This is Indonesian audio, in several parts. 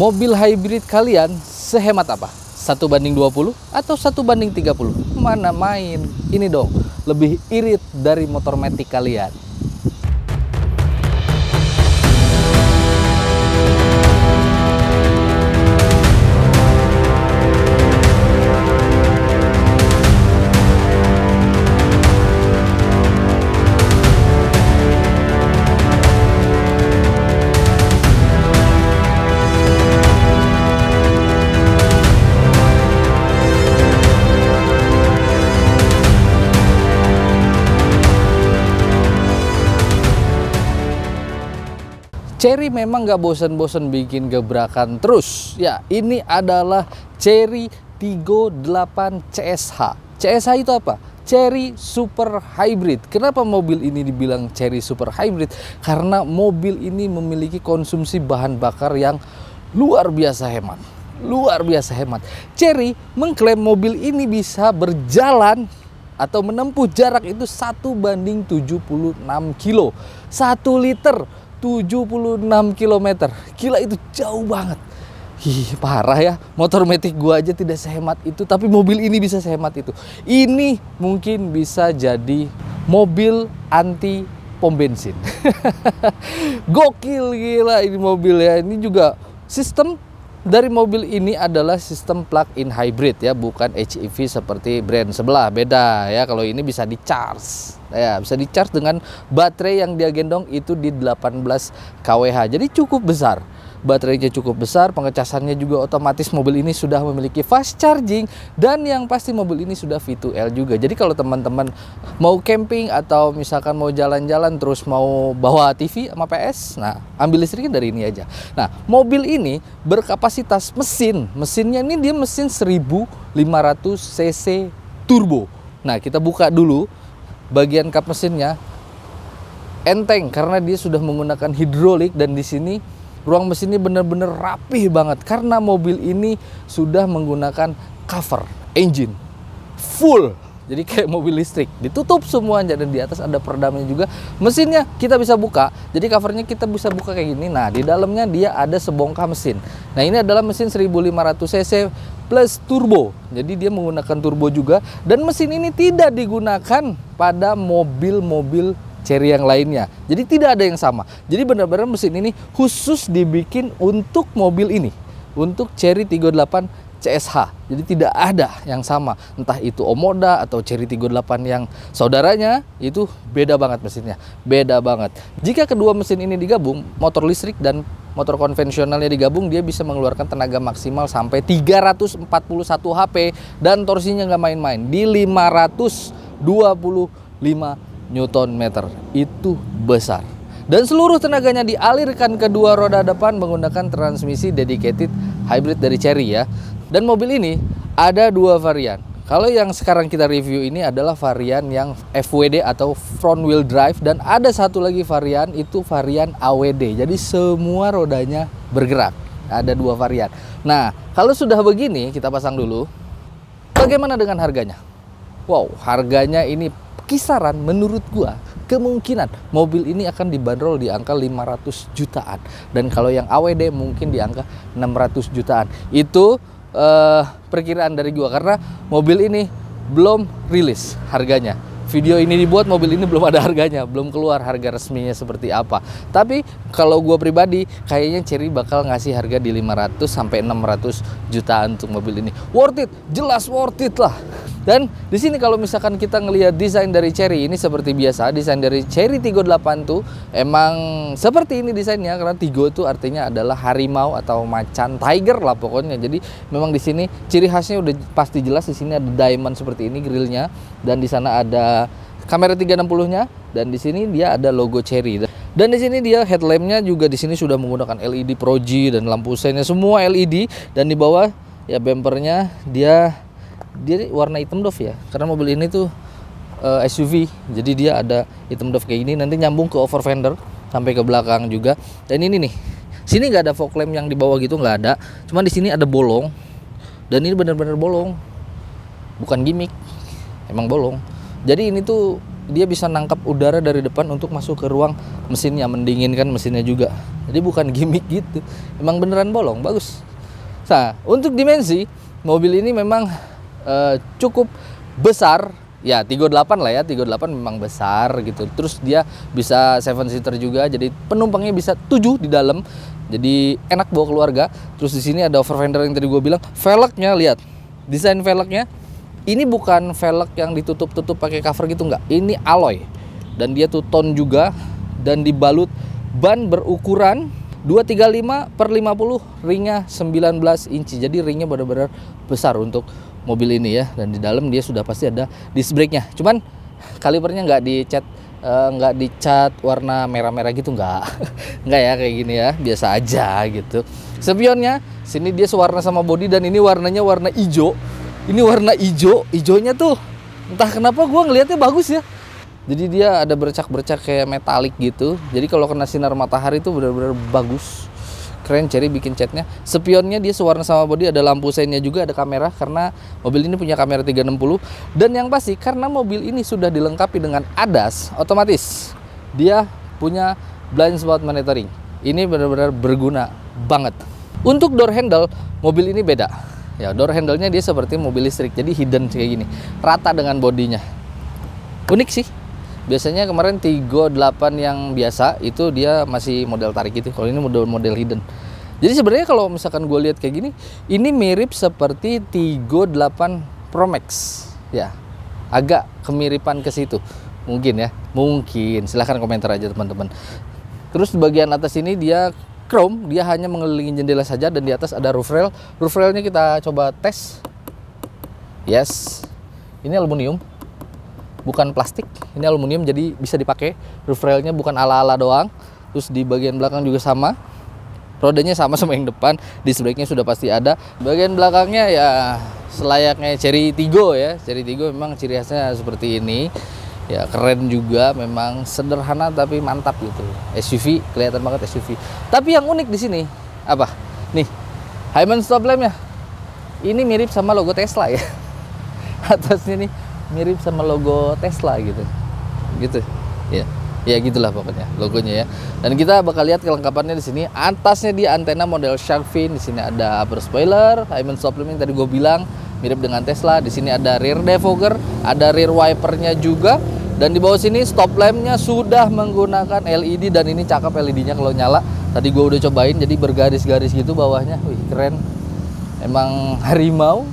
Mobil hybrid kalian sehemat apa? 1:20 atau 1:30? Mana main? Ini dong, lebih irit dari motor matic kalian. Chery memang gak bosan-bosan bikin gebrakan terus. Ya, ini adalah Chery Tiggo 8 CSH. CSH itu apa? Chery Super Hybrid. Kenapa mobil ini dibilang Chery Super Hybrid? Karena mobil ini memiliki konsumsi bahan bakar yang luar biasa hemat. Luar biasa hemat. Chery mengklaim mobil ini bisa berjalan atau menempuh jarak itu 1:76 kilo. 1 liter 76 km. Gila, itu jauh banget. Parah ya. Motor matic gua aja tidak sehemat itu, tapi mobil ini bisa sehemat itu. Ini mungkin bisa jadi mobil anti pom bensin. Gokil, gila ini mobil ya. Ini juga sistem dari mobil ini adalah sistem plug-in hybrid ya, bukan HEV seperti brand sebelah. Beda ya, kalau ini bisa di-charge. Ya, bisa di-charge dengan baterai yang dia gendong itu di 18 kWh. Jadi cukup besar. Baterainya cukup besar, pengecasannya juga otomatis. Mobil ini sudah memiliki fast charging dan yang pasti mobil ini sudah V2L juga. Jadi kalau teman-teman mau camping atau misalkan mau jalan-jalan terus mau bawa TV sama PS, nah ambil listriknya dari ini aja. Nah, mobil ini berkapasitas mesinnya ini dia mesin 1500 cc turbo. Nah, kita buka dulu bagian kap mesinnya. Enteng karena dia sudah menggunakan hidrolik dan di sini ruang mesinnya benar-benar rapih banget karena mobil ini sudah menggunakan cover engine full. Jadi kayak mobil listrik, ditutup semuanya dan di atas ada peredamnya juga. Mesinnya kita bisa buka, jadi covernya kita bisa buka kayak gini. Nah, di dalamnya dia ada sebongkah mesin. Nah, ini adalah mesin 1500 cc plus turbo. Jadi dia menggunakan turbo juga dan mesin ini tidak digunakan pada mobil-mobil Chery yang lainnya. Jadi tidak ada yang sama. Jadi benar-benar mesin ini khusus dibikin untuk mobil ini, untuk Chery Tiggo 8 CSH. Jadi tidak ada yang sama. Entah itu Omoda atau Chery Tiggo 8 yang saudaranya, itu beda banget mesinnya. Beda banget. Jika kedua mesin ini digabung, motor listrik dan motor konvensionalnya digabung, dia bisa mengeluarkan tenaga maksimal sampai 341 HP dan torsinya nggak main-main di 525 Newton meter. Itu besar. Dan seluruh tenaganya dialirkan ke dua roda depan menggunakan transmisi dedicated hybrid dari Chery ya. Dan mobil ini ada dua varian. Kalau yang sekarang kita review ini adalah varian yang FWD atau front wheel drive, dan ada satu lagi varian itu varian AWD. Jadi semua rodanya bergerak. Ada dua varian. Nah, kalau sudah begini kita pasang dulu. Bagaimana dengan harganya? Wow, harganya ini kisaran menurut gua kemungkinan mobil ini akan dibanderol di angka 500 jutaan dan kalau yang AWD mungkin di angka 600 jutaan. Itu perkiraan dari gua karena mobil ini belum rilis harganya. Video ini dibuat, mobil ini belum ada harganya, belum keluar harga resminya seperti apa. Tapi kalau gua pribadi kayaknya Chery bakal ngasih harga di 500 sampai 600 jutaan untuk mobil ini. Worth it, jelas worth it lah. Dan di sini kalau misalkan kita ngelihat desain dari Chery ini seperti biasa, desain dari Chery Tiggo 8 tuh emang seperti ini desainnya karena Tiggo itu artinya adalah harimau atau macan, tiger lah pokoknya. Jadi memang di sini ciri khasnya udah pasti jelas. Di sini ada diamond seperti ini grillnya dan di sana ada kamera 360-nya dan di sini dia ada logo Chery. Dan di sini dia headlampnya juga di sini sudah menggunakan LED Pro G dan lampu sennya semua LED dan di bawah ya bempernya dia warna hitam doff ya karena mobil ini tuh SUV, jadi dia ada hitam doff kayak gini, nanti nyambung ke over fender sampai ke belakang juga. Dan ini nih, sini nggak ada fog lamp yang di bawah gitu, nggak ada, cuman di sini ada bolong dan ini benar-benar bolong, bukan gimmick, emang bolong. Jadi ini tuh dia bisa nangkap udara dari depan untuk masuk ke ruang mesinnya, mendinginkan mesinnya juga. Jadi bukan gimmick gitu, emang beneran bolong, bagus. Nah, untuk dimensi mobil ini memang cukup besar. Ya 38 lah ya, 38 memang besar gitu. Terus dia bisa 7 seater juga, jadi penumpangnya bisa 7 di dalam. Jadi enak bawa keluarga. Terus di sini ada overfender yang tadi gue bilang. Velgnya lihat, desain velgnya ini bukan velg yang ditutup-tutup pakai cover gitu, enggak. Ini alloy dan dia tuh tone juga dan dibalut ban berukuran 235/50, ringnya 19 inci. Jadi ringnya benar-benar besar untuk mobil ini ya. Dan di dalam dia sudah pasti ada disc brake-nya. Cuman kalipernya nggak dicat warna merah-merah gitu, nggak ya, kayak gini ya, biasa aja gitu. Spionnya sini dia sewarna sama body dan ini warnanya warna hijau. Ini warna hijaunya tuh entah kenapa gue ngelihatnya bagus ya. Jadi dia ada bercak-bercak kayak metalik gitu. Jadi kalau kena sinar matahari itu benar-benar bagus. Keren Chery bikin catnya. Spionnya dia sewarna sama body, ada lampu seinnya juga, ada kamera karena mobil ini punya kamera 360. Dan yang pasti karena mobil ini sudah dilengkapi dengan ADAS, otomatis dia punya blind spot monitoring. Ini benar-benar berguna banget. Untuk door handle, mobil ini beda. Ya, door handle-nya dia seperti mobil listrik, jadi hidden kayak gini, rata dengan bodinya. Unik sih. Biasanya kemarin Tigo 8 yang biasa itu dia masih model tarik gitu. Kalau ini model hidden. Jadi sebenarnya kalau misalkan gue lihat kayak gini, ini mirip seperti Tigo 8 Pro Max. Ya, agak kemiripan ke situ. Mungkin ya, mungkin. Silahkan komentar aja teman-teman. Terus di bagian atas ini dia chrome, dia hanya mengelilingi jendela saja dan di atas ada roof rail. Roof railnya kita coba tes. Yes, ini aluminium. Bukan plastik, ini aluminium jadi bisa dipakai. Roof railnya bukan ala-ala doang. Terus di bagian belakang juga sama. Rodanya sama yang depan. Disc brake-nya sudah pasti ada. Bagian belakangnya ya selayaknya Chery Tiggo ya. Chery Tiggo memang ciri khasnya seperti ini. Ya keren juga, memang sederhana tapi mantap gitu. SUV, kelihatan banget SUV. Tapi yang unik di sini apa? Nih, Hyman stop lamp-nya. Ini mirip sama logo Tesla ya. Atasnya nih mirip sama logo Tesla gitu ya, ya gitulah pokoknya logonya ya. Dan kita bakal lihat kelengkapannya di sini. Atasnya di antena model shark fin, di sini ada upper spoiler, Hyman stop lamp yang tadi gue bilang mirip dengan Tesla. Di sini ada rear defogger, ada rear wipernya juga, dan di bawah sini stop lampnya sudah menggunakan LED dan ini cakep LED-nya kalau nyala. Tadi gue udah cobain, jadi bergaris-garis gitu bawahnya, wih keren. Emang harimau,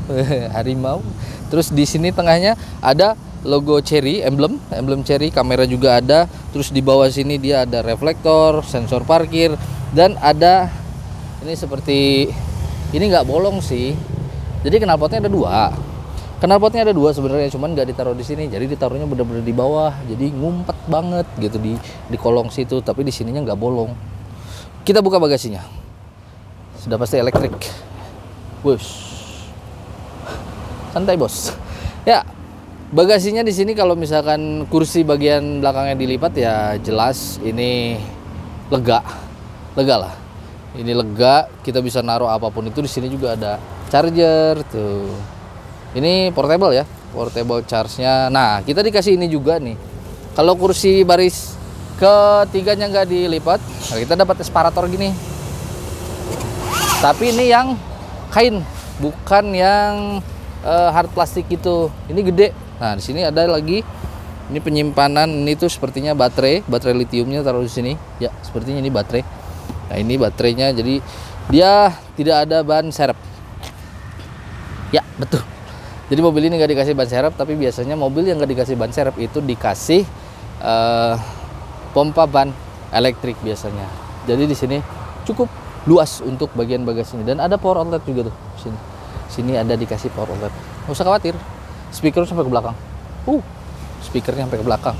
harimau. Terus di sini tengahnya ada logo Chery, emblem Chery, kamera juga ada. Terus di bawah sini dia ada reflektor, sensor parkir, dan ada ini seperti ini nggak bolong sih. Jadi knalpotnya ada dua. Knalpotnya ada dua sebenarnya, cuman nggak ditaruh di sini. Jadi ditaruhnya bener-bener di bawah. Jadi ngumpet banget gitu di kolong situ. Tapi di sininya nggak bolong. Kita buka bagasinya. Sudah pasti elektrik. Wush. Santai bos. Ya, bagasinya di sini kalau misalkan kursi bagian belakangnya dilipat ya jelas ini lega lah. Ini lega, kita bisa naruh apapun itu. Di sini juga ada charger tuh. Ini portable ya, portable charge-nya. Nah, kita dikasih ini juga nih. Kalau kursi baris ketiganya nggak dilipat, nah kita dapat asparator gini. Tapi ini yang kain, bukan yang hard plastik itu. Ini gede. Nah, di sini ada lagi ini penyimpanan. Ini tuh sepertinya baterai litiumnya taruh di sini. Ya, sepertinya ini baterai. Nah, ini baterainya. Jadi dia tidak ada ban serep. Ya, betul. Jadi mobil ini nggak dikasih ban serep, tapi biasanya mobil yang nggak dikasih ban serep itu dikasih pompa ban elektrik biasanya. Jadi di sini cukup luas untuk bagian bagasinya dan ada power outlet juga tuh sini. Sini ada dikasih power outlet. Nggak usah khawatir. Speaker sampai ke belakang. Speakernya sampai ke belakang.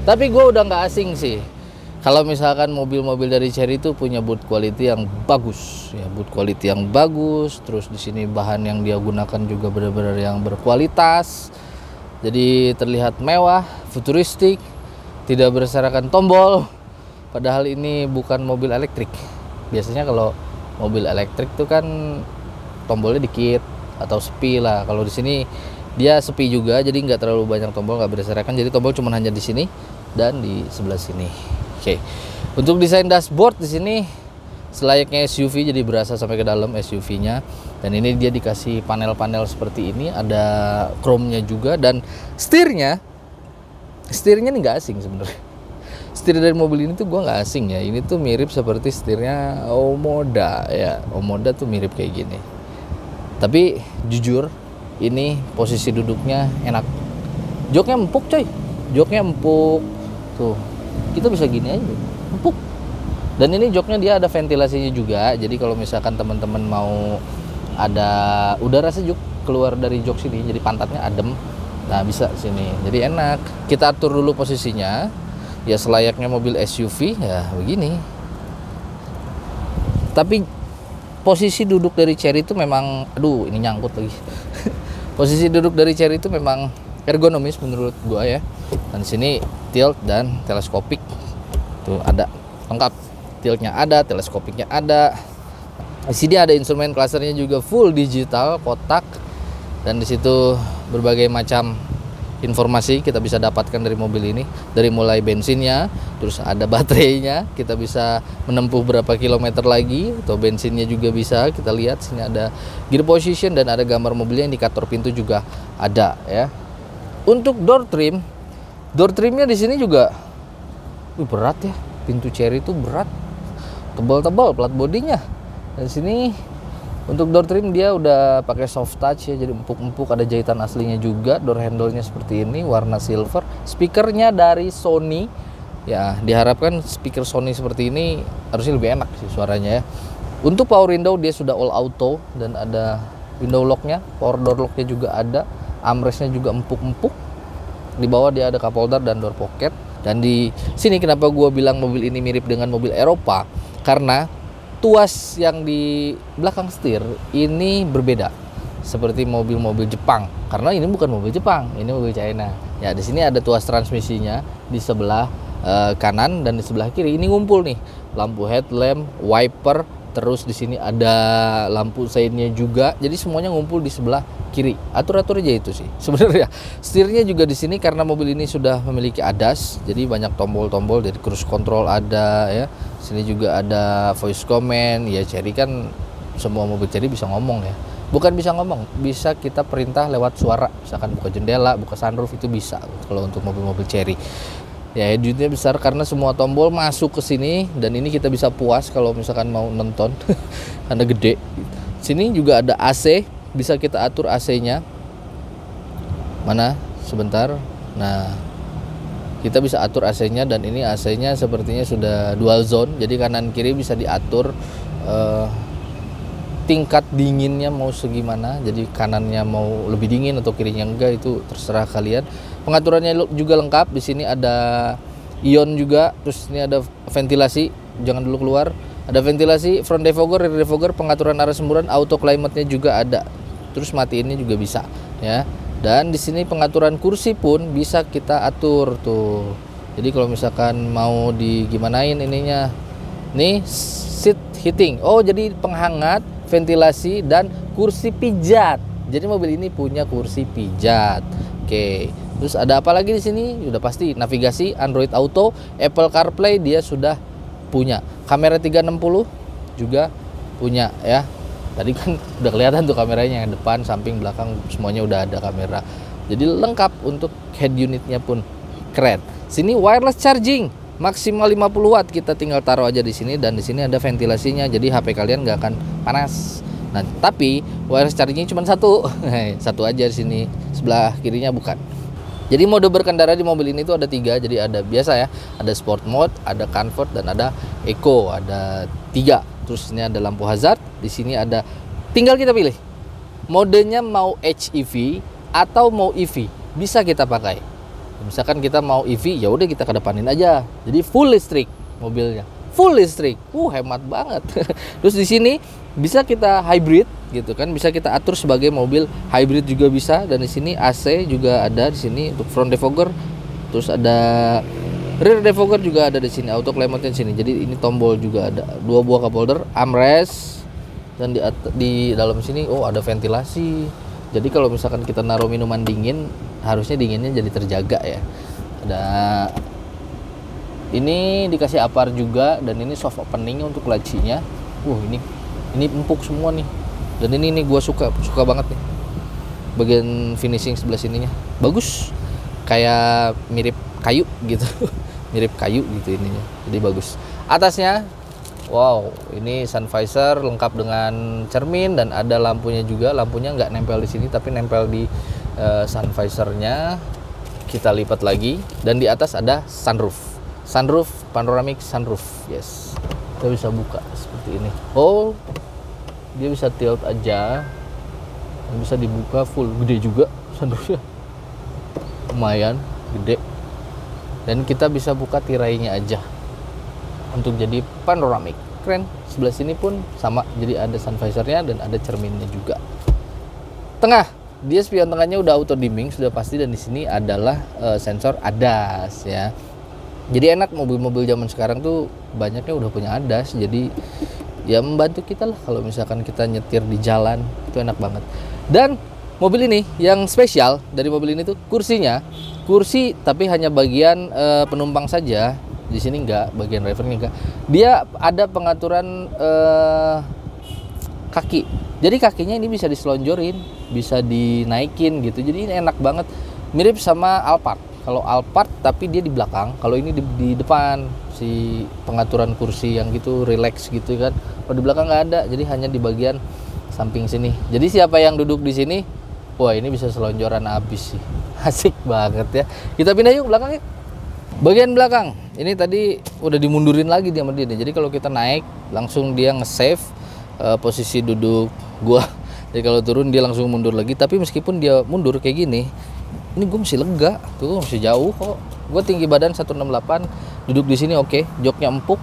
Tapi gue udah nggak asing sih kalau misalkan mobil-mobil dari Chery itu punya build quality yang bagus, ya build quality yang bagus. Terus di sini bahan yang dia gunakan juga benar-benar yang berkualitas. Jadi terlihat mewah, futuristik, tidak berserakan tombol. Padahal ini bukan mobil elektrik. Biasanya kalau mobil elektrik tuh kan tombolnya dikit atau sepi lah. Kalau di sini dia sepi juga, jadi nggak terlalu banyak tombol, nggak berserakan. Jadi tombol cuma hanya di sini dan di sebelah sini. Oke, untuk desain dashboard di sini selayaknya SUV, jadi berasa sampai ke dalam SUV-nya. Dan ini dia dikasih panel-panel seperti ini, ada chrome-nya juga. Dan setirnya nih nggak asing sebenarnya. Setir dari mobil ini tuh gue nggak asing ya. Ini tuh mirip seperti setirnya Omoda ya. Omoda tuh mirip kayak gini. Tapi jujur, ini posisi duduknya enak. Joknya empuk coy, joknya empuk tuh. Kita bisa gini aja, empuk. Dan ini joknya dia ada ventilasinya juga. Jadi kalau misalkan teman-teman mau ada udara sejuk keluar dari jok sini, jadi pantatnya adem, nah bisa sini. Jadi enak. Kita atur dulu posisinya. Ya selayaknya mobil SUV ya begini. Tapi posisi duduk dari Chery itu memang, aduh ini nyangkut lagi. Posisi duduk dari Chery itu memang ergonomis menurut gua ya. Dan sini tilt dan teleskopik tuh ada lengkap, tiltnya ada, teleskopiknya ada. Di sini ada instrumen clusternya juga full digital kotak, dan di situ berbagai macam informasi kita bisa dapatkan dari mobil ini, dari mulai bensinnya, terus ada baterainya, kita bisa menempuh berapa kilometer lagi, atau bensinnya juga bisa kita lihat. Sini ada gear position dan ada gambar mobilnya, indikator pintu juga ada ya. Untuk door trimnya di sini juga berat ya. Pintu Chery itu berat, tebal-tebal plat bodinya. Dan sini untuk door trim dia udah pakai soft touch ya, jadi empuk-empuk, ada jahitan aslinya juga. Door handle-nya seperti ini, warna silver. Speakernya dari Sony. Ya, diharapkan speaker Sony seperti ini harusnya lebih enak sih suaranya ya. Untuk power window dia sudah all auto dan ada window lock-nya, power door lock-nya juga ada. Armrest-nya juga empuk-empuk. Di bawah dia ada cup holder dan door pocket. Dan di sini kenapa gue bilang mobil ini mirip dengan mobil Eropa, karena tuas yang di belakang setir ini berbeda seperti mobil-mobil Jepang, karena ini bukan mobil Jepang, ini mobil China. Ya di sini ada tuas transmisinya di sebelah kanan, dan di sebelah kiri ini ngumpul nih lampu headlamp, wiper, terus di sini ada lampu side-nya juga. Jadi semuanya ngumpul di sebelah kiri. Atur-atur aja itu sih sebenarnya. Setirnya juga di sini karena mobil ini sudah memiliki ADAS, jadi banyak tombol-tombol, dari cruise control ada ya. Sini juga ada voice command. Ya Chery kan semua mobil Chery bisa ngomong ya. Bukan bisa ngomong, bisa kita perintah lewat suara. Misalkan buka jendela, buka sunroof, itu bisa kalau untuk mobil-mobil Chery. Ya head-unitnya besar karena semua tombol masuk ke sini, dan ini kita bisa puas kalau misalkan mau nonton karena gede. Sini juga ada AC, bisa kita atur AC-nya. Mana? Sebentar. Nah, kita bisa atur AC-nya, dan ini AC-nya sepertinya sudah dual zone. Jadi kanan kiri bisa diatur tingkat dinginnya mau segimana. Jadi kanannya mau lebih dingin atau kirinya enggak, itu terserah kalian. Pengaturannya juga lengkap. Di sini ada ion juga, terus ini ada ventilasi, jangan dulu keluar. Ada ventilasi, front defogger, rear defogger, pengaturan arah semburan, auto climate-nya juga ada. Terus matiin juga bisa, ya. Dan di sini pengaturan kursi pun bisa kita atur tuh. Jadi kalau misalkan mau digimanain ininya. Nih seat heating. Oh, jadi penghangat, ventilasi, dan kursi pijat. Jadi mobil ini punya kursi pijat. Oke. Terus ada apa lagi di sini? Udah pasti navigasi, Android Auto, Apple CarPlay dia sudah punya. Kamera 360 juga punya ya. Tadi kan udah kelihatan tuh kameranya, yang depan, samping, belakang semuanya udah ada kamera. Jadi lengkap. Untuk head unitnya pun keren. Sini wireless charging maksimal 50 watt, kita tinggal taruh aja di sini, dan di sini ada ventilasinya. Jadi HP kalian nggak akan panas. Nah, tapi wireless chargingnya cuma satu. Satu aja di sini. Sebelah kirinya bukan. Jadi mode berkendara di mobil ini tuh ada 3. Jadi ada biasa ya, ada sport mode, ada comfort, dan ada eco. Ada 3. Terus ini ada lampu hazard. Di sini ada, tinggal kita pilih modenya mau HEV atau mau EV, bisa kita pakai. Misalkan kita mau EV, ya udah kita kedepanin aja. Jadi full listrik mobilnya, full listrik. Hemat banget. Terus di sini bisa kita hybrid gitu kan, bisa kita atur sebagai mobil hybrid juga bisa. Dan di sini AC juga ada di sini untuk front defogger. Terus ada rear defogger juga ada di sini, auto climate di sini. Jadi ini tombol juga ada, 2 buah cup holder, armrest, dan di dalam sini ada ventilasi. Jadi kalau misalkan kita naruh minuman dingin, harusnya dinginnya jadi terjaga ya. Ada ini dikasih apar juga, dan ini soft opening untuk lacinya. Ini empuk semua nih. Dan ini gue suka banget nih. Bagian finishing sebelah sininya bagus, kayak mirip kayu gitu. Mirip kayu gitu ininya. Jadi bagus. Atasnya ini sun visor lengkap dengan cermin, dan ada lampunya juga. Lampunya nggak nempel di sini tapi nempel di sun visornya. Kita lipat lagi, dan di atas ada sunroof, panoramic sunroof. Yes, kita bisa buka seperti ini. Dia bisa tilt aja, dan bisa dibuka full. Gede juga sunroofnya, lumayan gede. Dan kita bisa buka tirainya aja untuk jadi panoramik, keren. Sebelah sini pun sama, jadi ada sun visornya dan ada cerminnya juga. Tengah, dia spion tengahnya udah auto dimming sudah pasti, dan di sini adalah sensor ADAS ya. Jadi enak, mobil-mobil zaman sekarang tuh banyaknya udah punya ADAS, jadi ya membantu kita lah kalau misalkan kita nyetir di jalan, itu enak banget. Dan mobil ini yang spesial dari mobil ini tuh kursi tapi hanya bagian penumpang saja. Di sini enggak, bagian drivernya enggak. Dia ada pengaturan kaki. Jadi kakinya ini bisa diselonjorin, bisa dinaikin gitu. Jadi ini enak banget. Mirip sama Alphard. Kalau Alphard tapi dia di belakang, kalau ini di depan. Si pengaturan kursi yang gitu relax gitu kan. Kalau di belakang nggak ada, jadi hanya di bagian samping sini. Jadi siapa yang duduk di sini, ini bisa selonjoran habis sih. Asik banget ya. Kita pindah yuk belakang yuk. Bagian belakang ini tadi udah dimundurin lagi dia sama dia. Jadi kalau kita naik langsung dia nge-save posisi duduk gua. Jadi kalau turun dia langsung mundur lagi. Tapi meskipun dia mundur kayak gini, ini gue masih lega. Tuh masih jauh kok. Gue tinggi badan 168, duduk di sini oke. Joknya empuk,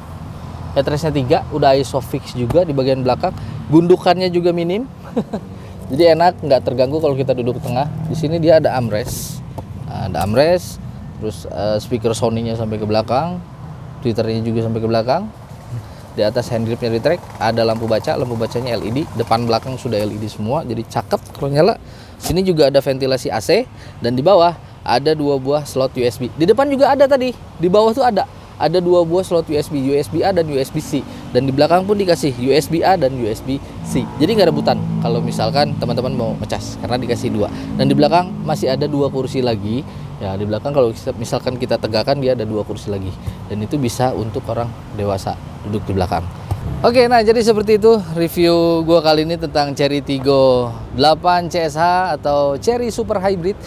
headrestnya 3, udah isofix juga di bagian belakang. Gundukannya juga minim. Jadi enak, nggak terganggu kalau kita duduk tengah. Di sini dia ada armrest. Ada armrest, terus speaker Sony-nya sampai ke belakang, tweeternya juga sampai ke belakang. Di atas handgripnya retract, ada lampu bacanya LED, depan belakang sudah LED semua, jadi cakep kalau nyala. Sini juga ada ventilasi AC, dan di bawah ada 2 buah slot USB. Di depan juga ada tadi, di bawah tuh ada 2 buah slot USB, USB A dan USB C. Dan di belakang pun dikasih USB A dan USB C. Jadi nggak rebutan kalau misalkan teman-teman mau ngecas, karena dikasih 2. Dan di belakang masih ada 2 kursi lagi. Ya di belakang kalau misalkan kita tegakkan dia ada 2 kursi lagi. Dan itu bisa untuk orang dewasa duduk di belakang. Oke, nah jadi seperti itu review gua kali ini tentang Chery Tiggo 8 CSH atau Chery Super Hybrid.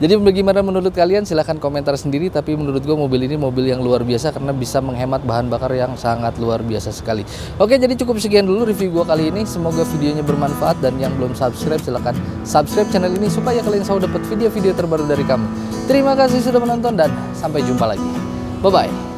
Jadi bagaimana menurut kalian? Silahkan komentar sendiri. Tapi menurut gue mobil ini mobil yang luar biasa karena bisa menghemat bahan bakar yang sangat luar biasa sekali. Oke, jadi cukup sekian dulu review gue kali ini. Semoga videonya bermanfaat, dan yang belum subscribe silahkan subscribe channel ini supaya kalian selalu dapat video-video terbaru dari kami. Terima kasih sudah menonton dan sampai jumpa lagi. Bye-bye.